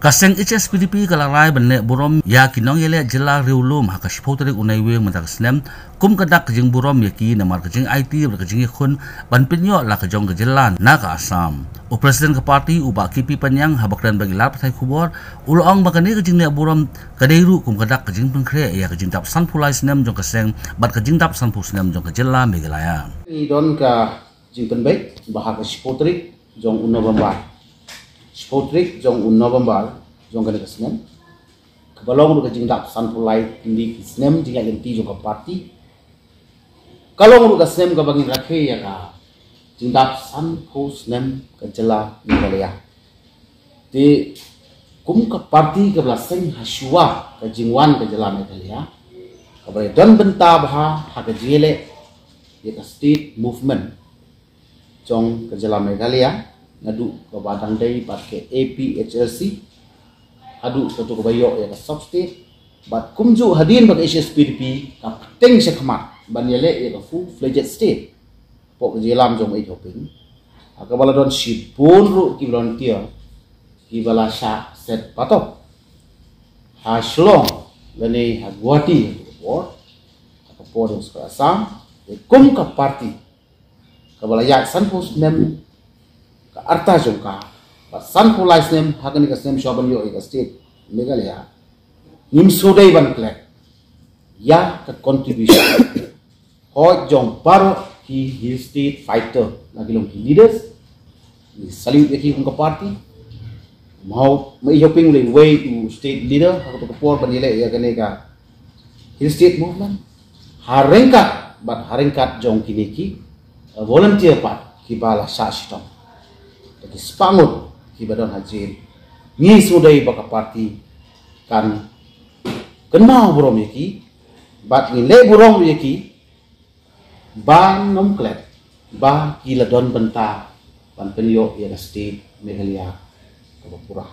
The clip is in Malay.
Kaseng HSPDP kalarai benne burom ya kinong yele jela riulum haka shipoteri unai weng mentak snem kum kadak kejing burom yaki namar kejing IT berkejing ikun ban pinyo la kejong kejelan na ka Assam. U presiden ke parti uba kipi panyang habak dan bagi lap thai kubor ulong bakani kejing ne burom kadeiru kum kadak kejing pengkre ya kejing tap san pulai snem jong kaseng bat kejing tap san pu snem jong kejela megalaya. Idon ka jing penbek bahaka shipoteri jong November. Spotrik jong November jong kana kasnem kabalong ru jing dak san pulai indi kasnem jing agenti jong ka parti kalong ru kasnem ka bagi rakhe ya ka jing dak san pu snem ka jela nikalaya ti kum ka parti ka blaseng hasua ka jingwan ka jela nikalaya ka bare don benta bha ha ka jele ya ka state movement jong ka jela nikalaya ngadu ke badang day bat ke APHLC adu ke tu bayo ya ke substate bat kumju hadin bag HSPDP ka teng sekmat ban yele ya ke full fledged state pok jelam jong ai hoping ka bala don shipun ru ki volunteer ki bala sha set patok ha shlong lene ha Guwahati board ka board of Assam kum ka party ka bala ya san post nem ka arta jongka ba san pulai snem hakani ka snem shoban yo ka state Meghalaya nim sodai ban klek ya ka contribution ho jong paro ki hill state fighter lagi long ki leaders ni salute ki ka party mau mai hoping le way to state leader ha to por ban yele ya kane ka hill state movement harengkat jong kiniki volunteer part ki bala sa shitong jadi spangut kibadon hajin ni sudai baka parti kan kenal burom yaki bat ni le burom yaki ba nom klet ba kila don benta ban penyo ya state Meghalaya Kapapura.